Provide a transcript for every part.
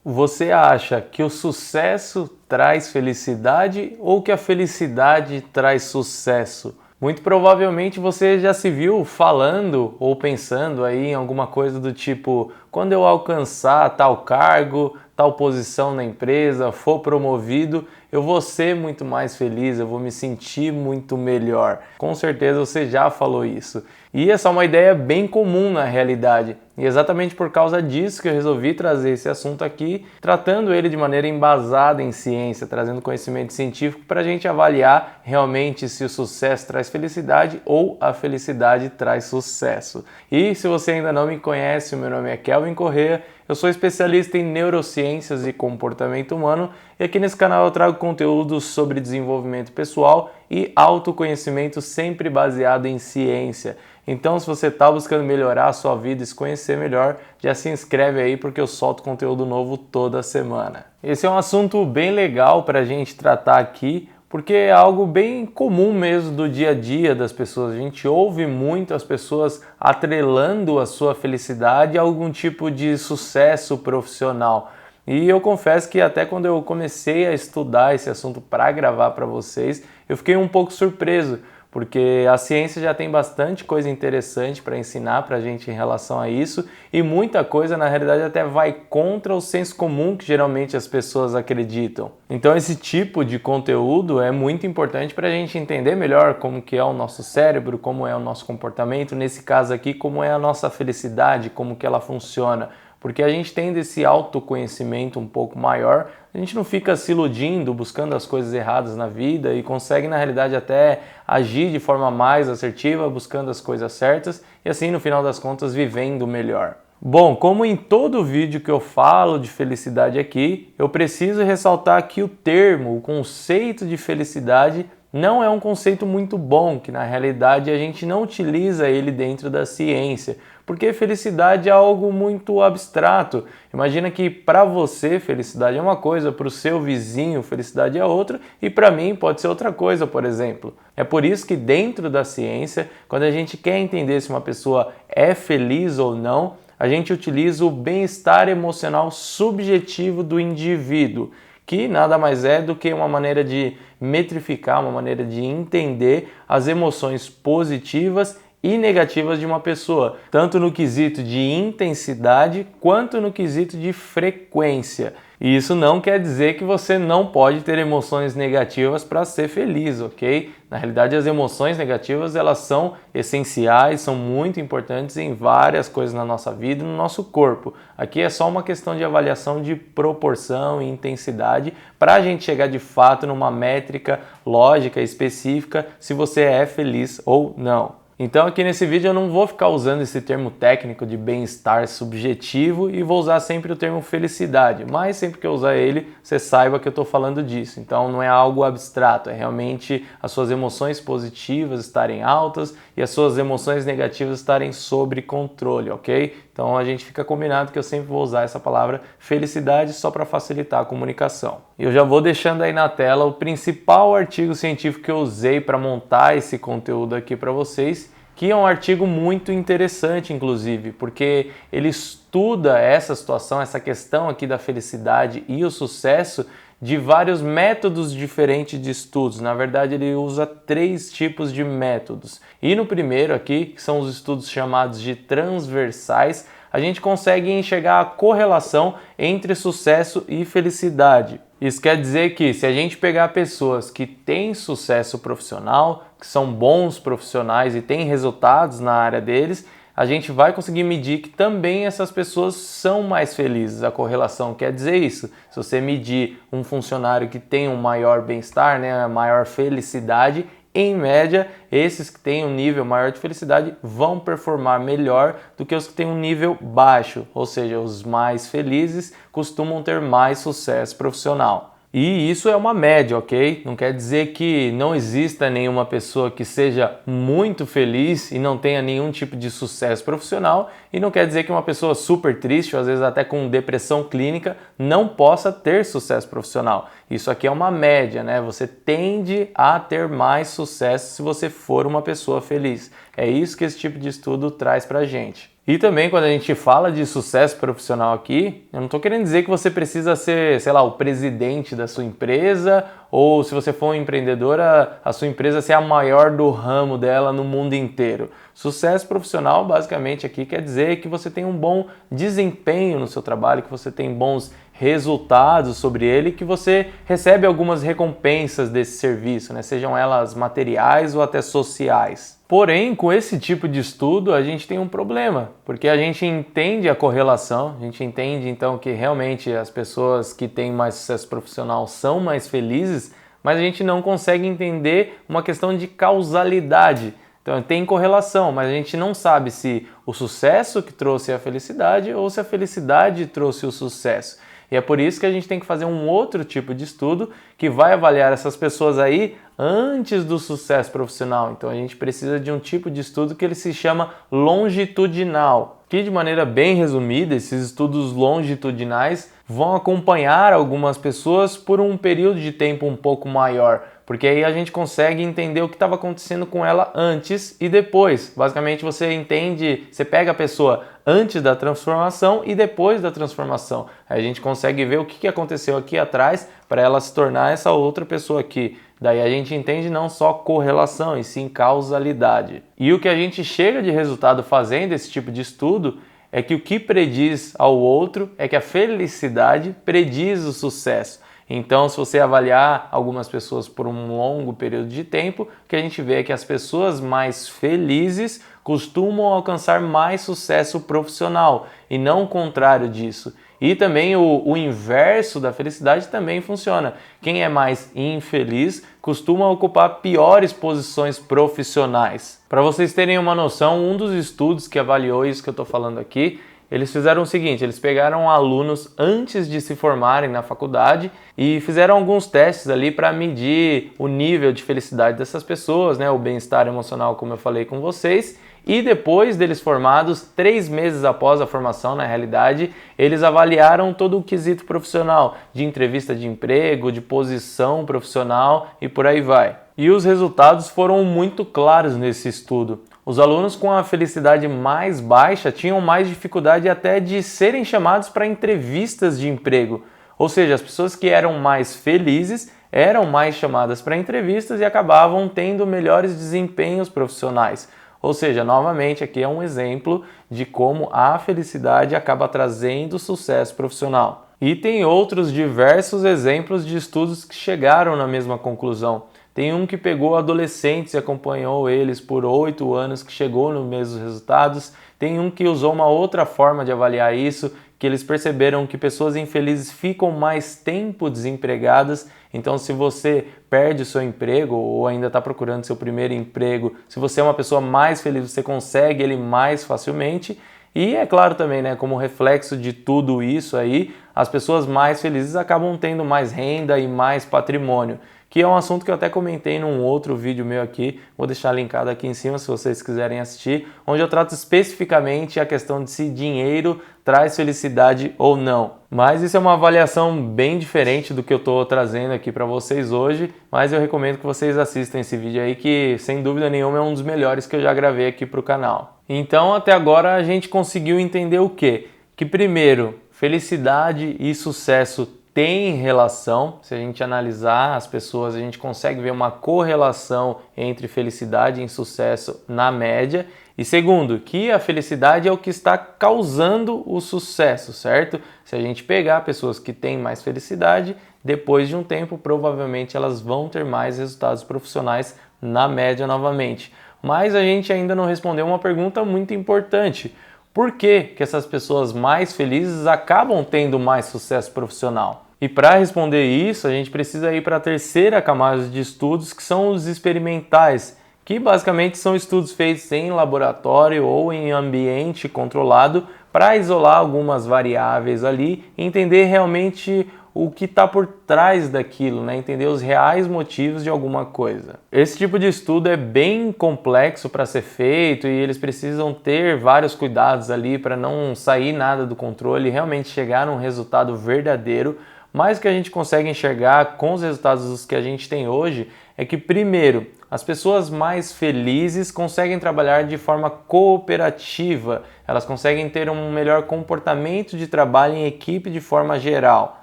Você acha que o sucesso traz felicidade ou que a felicidade traz sucesso? Muito provavelmente você já se viu falando ou pensando aí em alguma coisa do tipo: quando eu alcançar tal cargo, tal posição na empresa, for promovido, eu vou ser muito mais feliz, eu vou me sentir muito melhor. Com certeza você já falou isso. E essa é uma ideia bem comum na realidade. E exatamente por causa disso que eu resolvi trazer esse assunto aqui, tratando ele de maneira embasada em ciência, trazendo conhecimento científico para a gente avaliar realmente se o sucesso traz felicidade ou a felicidade traz sucesso. E se você ainda não me conhece, o meu nome é Kelvin Corrêa, eu sou especialista em neurociências e comportamento humano e aqui nesse canal eu trago conteúdos sobre desenvolvimento pessoal e autoconhecimento sempre baseado em ciência. Então, se você está buscando melhorar a sua vida e se conhecer melhor, já se inscreve aí porque eu solto conteúdo novo toda semana. Esse é um assunto bem legal para a gente tratar aqui, porque é algo bem comum mesmo do dia a dia das pessoas. A gente ouve muito as pessoas atrelando a sua felicidade a algum tipo de sucesso profissional. E eu confesso que até quando eu comecei a estudar esse assunto para gravar para vocês, eu fiquei um pouco surpreso, porque a ciência já tem bastante coisa interessante para ensinar para a gente em relação a isso e muita coisa na realidade até vai contra o senso comum que geralmente as pessoas acreditam. Então esse tipo de conteúdo é muito importante para a gente entender melhor como que é o nosso cérebro, como é o nosso comportamento, nesse caso aqui como é a nossa felicidade, como que ela funciona. Porque a gente tendo esse autoconhecimento um pouco maior, a gente não fica se iludindo, buscando as coisas erradas na vida e consegue na realidade até agir de forma mais assertiva, buscando as coisas certas e assim no final das contas vivendo melhor. Bom, como em todo vídeo que eu falo de felicidade aqui, eu preciso ressaltar que o termo, o conceito de felicidade não é um conceito muito bom, que na realidade a gente não utiliza ele dentro da ciência, porque felicidade é algo muito abstrato. Imagina que para você felicidade é uma coisa, para o seu vizinho felicidade é outra e para mim pode ser outra coisa, por exemplo. É por isso que dentro da ciência, quando a gente quer entender se uma pessoa é feliz ou não, a gente utiliza o bem-estar emocional subjetivo do indivíduo, que nada mais é do que uma maneira de metrificar, uma maneira de entender as emoções positivas e negativas de uma pessoa, tanto no quesito de intensidade quanto no quesito de frequência. E isso não quer dizer que você não pode ter emoções negativas para ser feliz, ok? Na realidade, as emoções negativas elas são essenciais, são muito importantes em várias coisas na nossa vida e no nosso corpo. Aqui é só uma questão de avaliação de proporção e intensidade para a gente chegar de fato numa métrica lógica específica se você é feliz ou não. Então aqui nesse vídeo eu não vou ficar usando esse termo técnico de bem-estar subjetivo e vou usar sempre o termo felicidade, mas sempre que eu usar ele, você saiba que eu estou falando disso. Então não é algo abstrato, é realmente as suas emoções positivas estarem altas e as suas emoções negativas estarem sob controle, ok? Então a gente fica combinado que eu sempre vou usar essa palavra felicidade só para facilitar a comunicação. E eu já vou deixando aí na tela o principal artigo científico que eu usei para montar esse conteúdo aqui para vocês, que é um artigo muito interessante, inclusive, porque ele estuda essa situação, essa questão aqui da felicidade e o sucesso de vários métodos diferentes de estudos. Na verdade, ele usa 3 tipos de métodos. E no primeiro aqui, que são os estudos chamados de transversais, a gente consegue enxergar a correlação entre sucesso e felicidade. Isso quer dizer que se a gente pegar pessoas que têm sucesso profissional, que são bons profissionais e têm resultados na área deles, a gente vai conseguir medir que também essas pessoas são mais felizes. A correlação quer dizer isso. Se você medir um funcionário que tem um maior bem-estar, né, maior felicidade, em média, esses que têm um nível maior de felicidade vão performar melhor do que os que têm um nível baixo, ou seja, os mais felizes costumam ter mais sucesso profissional. E isso é uma média, ok? Não quer dizer que não exista nenhuma pessoa que seja muito feliz e não tenha nenhum tipo de sucesso profissional, e não quer dizer que uma pessoa super triste, ou às vezes até com depressão clínica, não possa ter sucesso profissional. Isso aqui é uma média, né? Você tende a ter mais sucesso se você for uma pessoa feliz. É isso que esse tipo de estudo traz pra gente. E também quando a gente fala de sucesso profissional aqui, eu não estou querendo dizer que você precisa ser, sei lá, o presidente da sua empresa, ou se você for um empreendedor, a sua empresa ser a maior do ramo dela no mundo inteiro. Sucesso profissional basicamente aqui quer dizer que você tem um bom desempenho no seu trabalho, que você tem bons resultados sobre ele, que você recebe algumas recompensas desse serviço, né? Sejam elas materiais ou até sociais. Porém, com esse tipo de estudo, a gente tem um problema, porque a gente entende a correlação, a gente entende então que realmente as pessoas que têm mais sucesso profissional são mais felizes, mas a gente não consegue entender uma questão de causalidade. Então tem correlação, mas a gente não sabe se o sucesso que trouxe a felicidade ou se a felicidade trouxe o sucesso. E é por isso que a gente tem que fazer um outro tipo de estudo que vai avaliar essas pessoas aí antes do sucesso profissional. Então a gente precisa de um tipo de estudo que ele se chama longitudinal, que de maneira bem resumida, esses estudos longitudinais vão acompanhar algumas pessoas por um período de tempo um pouco maior, porque aí a gente consegue entender o que estava acontecendo com ela antes e depois. Basicamente você entende, você pega a pessoa antes da transformação e depois da transformação. Aí a gente consegue ver o que aconteceu aqui atrás para ela se tornar essa outra pessoa aqui. Daí a gente entende não só correlação, e sim causalidade. E o que a gente chega de resultado fazendo esse tipo de estudo é que o que prediz ao outro é que a felicidade prediz o sucesso. Então, se você avaliar algumas pessoas por um longo período de tempo, o que a gente vê é que as pessoas mais felizes costumam alcançar mais sucesso profissional e não o contrário disso. E também o inverso da felicidade também funciona. Quem é mais infeliz costuma ocupar piores posições profissionais. Para vocês terem uma noção, um dos estudos que avaliou isso que eu estou falando aqui, eles fizeram o seguinte, eles pegaram alunos antes de se formarem na faculdade e fizeram alguns testes ali para medir o nível de felicidade dessas pessoas, né, o bem-estar emocional, como eu falei com vocês, e depois deles formados, 3 meses após a formação, na realidade, eles avaliaram todo o quesito profissional, de entrevista de emprego, de posição profissional e por aí vai. E os resultados foram muito claros nesse estudo. Os alunos com a felicidade mais baixa tinham mais dificuldade até de serem chamados para entrevistas de emprego. Ou seja, as pessoas que eram mais felizes eram mais chamadas para entrevistas e acabavam tendo melhores desempenhos profissionais. Ou seja, novamente, aqui é um exemplo de como a felicidade acaba trazendo sucesso profissional. E tem outros diversos exemplos de estudos que chegaram na mesma conclusão. Tem um que pegou adolescentes e acompanhou eles por 8 anos, que chegou nos mesmos resultados. Tem um que usou uma outra forma de avaliar isso, que eles perceberam que pessoas infelizes ficam mais tempo desempregadas. Então, se você perde o seu emprego ou ainda está procurando seu primeiro emprego, se você é uma pessoa mais feliz, você consegue ele mais facilmente. E é claro também, né, como reflexo de tudo isso aí, as pessoas mais felizes acabam tendo mais renda e mais patrimônio, que é um assunto que eu até comentei num outro vídeo meu aqui, vou deixar linkado aqui em cima se vocês quiserem assistir, onde eu trato especificamente a questão de se dinheiro traz felicidade ou não. Mas isso é uma avaliação bem diferente do que eu estou trazendo aqui para vocês hoje, mas eu recomendo que vocês assistam esse vídeo aí, que sem dúvida nenhuma é um dos melhores que eu já gravei aqui para o canal. Então, até agora a gente conseguiu entender o quê? Que primeiro, felicidade e sucesso tem relação. Se a gente analisar as pessoas, a gente consegue ver uma correlação entre felicidade e sucesso na média. E segundo, que a felicidade é o que está causando o sucesso, certo? Se a gente pegar pessoas que têm mais felicidade, depois de um tempo, provavelmente elas vão ter mais resultados profissionais na média novamente. Mas a gente ainda não respondeu uma pergunta muito importante. Por que essas pessoas mais felizes acabam tendo mais sucesso profissional? E para responder isso, a gente precisa ir para a terceira camada de estudos, que são os experimentais, que basicamente são estudos feitos em laboratório ou em ambiente controlado para isolar algumas variáveis ali e entender realmente o que está por trás daquilo, né? Entender os reais motivos de alguma coisa. Esse tipo de estudo é bem complexo para ser feito e eles precisam ter vários cuidados ali para não sair nada do controle e realmente chegar a um resultado verdadeiro. Mas o que a gente consegue enxergar com os resultados que a gente tem hoje é que, primeiro, as pessoas mais felizes conseguem trabalhar de forma cooperativa, elas conseguem ter um melhor comportamento de trabalho em equipe de forma geral.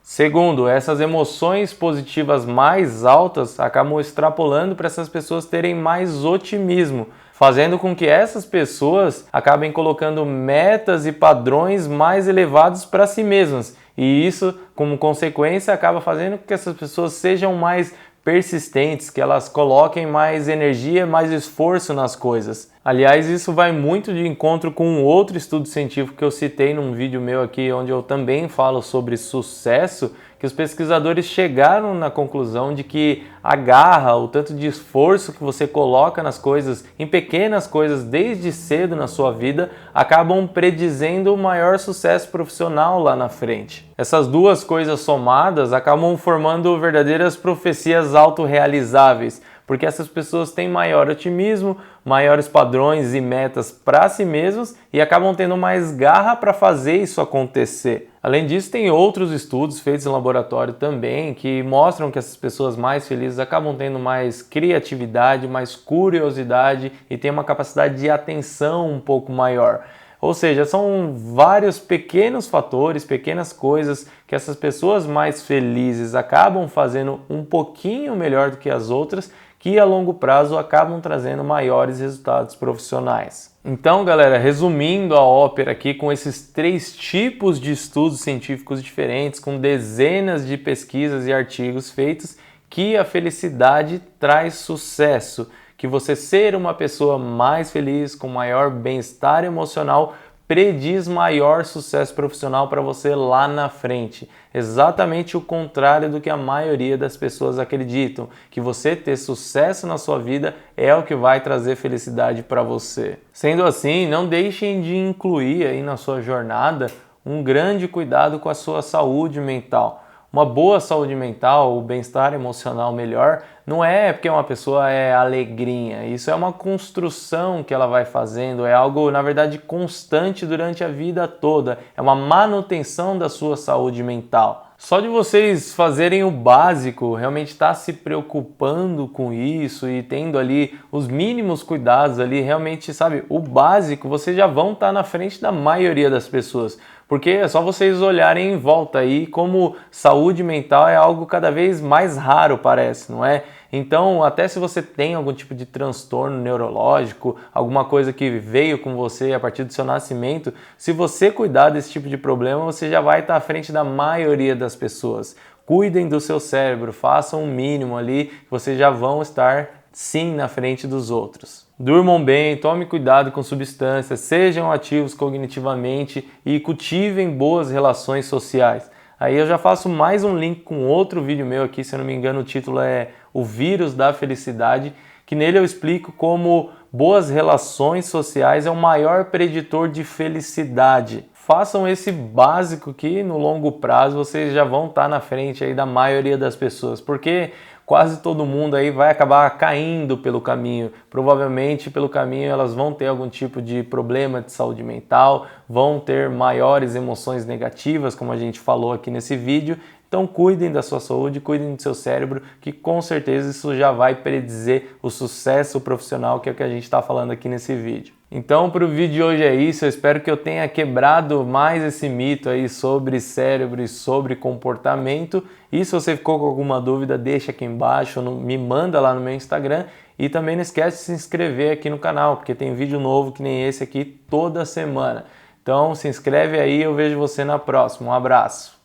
Segundo, essas emoções positivas mais altas acabam extrapolando para essas pessoas terem mais otimismo, fazendo com que essas pessoas acabem colocando metas e padrões mais elevados para si mesmas. E isso, como consequência, acaba fazendo com que essas pessoas sejam mais persistentes, que elas coloquem mais energia, mais esforço nas coisas. Aliás, isso vai muito de encontro com um outro estudo científico que eu citei num vídeo meu aqui, onde eu também falo sobre sucesso, que os pesquisadores chegaram na conclusão de que a garra, o tanto de esforço que você coloca nas coisas, em pequenas coisas desde cedo na sua vida, acabam predizendo o maior sucesso profissional lá na frente. Essas duas coisas somadas acabam formando verdadeiras profecias autorrealizáveis, porque essas pessoas têm maior otimismo, maiores padrões e metas para si mesmas e acabam tendo mais garra para fazer isso acontecer. Além disso, tem outros estudos feitos em laboratório também que mostram que essas pessoas mais felizes acabam tendo mais criatividade, mais curiosidade e têm uma capacidade de atenção um pouco maior. Ou seja, são vários pequenos fatores, pequenas coisas que essas pessoas mais felizes acabam fazendo um pouquinho melhor do que as outras, que a longo prazo acabam trazendo maiores resultados profissionais. Então, galera, resumindo a ópera aqui com esses 3 tipos de estudos científicos diferentes, com dezenas de pesquisas e artigos feitos, que a felicidade traz sucesso, que você ser uma pessoa mais feliz, com maior bem-estar emocional, prediz maior sucesso profissional para você lá na frente. Exatamente o contrário do que a maioria das pessoas acreditam, que você ter sucesso na sua vida é o que vai trazer felicidade para você. Sendo assim, não deixem de incluir aí na sua jornada um grande cuidado com a sua saúde mental. Uma boa saúde mental, o bem-estar emocional melhor, não é porque uma pessoa é alegrinha. Isso é uma construção que ela vai fazendo, é algo, na verdade, constante durante a vida toda. É uma manutenção da sua saúde mental. Só de vocês fazerem o básico, realmente estar se preocupando com isso e tendo ali os mínimos cuidados ali, realmente, sabe, o básico, vocês já vão estar na frente da maioria das pessoas. Porque é só vocês olharem em volta aí como saúde mental é algo cada vez mais raro, parece, não é? Então, até se você tem algum tipo de transtorno neurológico, alguma coisa que veio com você a partir do seu nascimento, se você cuidar desse tipo de problema, você já vai estar à frente da maioria das pessoas. Cuidem do seu cérebro, façam o mínimo ali, que vocês já vão estar sim na frente dos outros. Durmam bem, tomem cuidado com substâncias, sejam ativos cognitivamente e cultivem boas relações sociais. Aí eu já faço mais um link com outro vídeo meu aqui, se eu não me engano o título é O Vírus da Felicidade, que nele eu explico como boas relações sociais é o maior preditor de felicidade. Façam esse básico que no longo prazo vocês já vão estar na frente aí da maioria das pessoas, porque quase todo mundo aí vai acabar caindo pelo caminho. Provavelmente pelo caminho elas vão ter algum tipo de problema de saúde mental, vão ter maiores emoções negativas, como a gente falou aqui nesse vídeo. Então cuidem da sua saúde, cuidem do seu cérebro, que com certeza isso já vai predizer o sucesso profissional, que é o que a gente está falando aqui nesse vídeo. Então, para o vídeo de hoje é isso. Eu espero que eu tenha quebrado mais esse mito aí sobre cérebro e sobre comportamento. E se você ficou com alguma dúvida, deixa aqui embaixo, me manda lá no meu Instagram. E também não esquece de se inscrever aqui no canal, porque tem vídeo novo que nem esse aqui toda semana. Então, se inscreve aí, eu vejo você na próxima. Um abraço!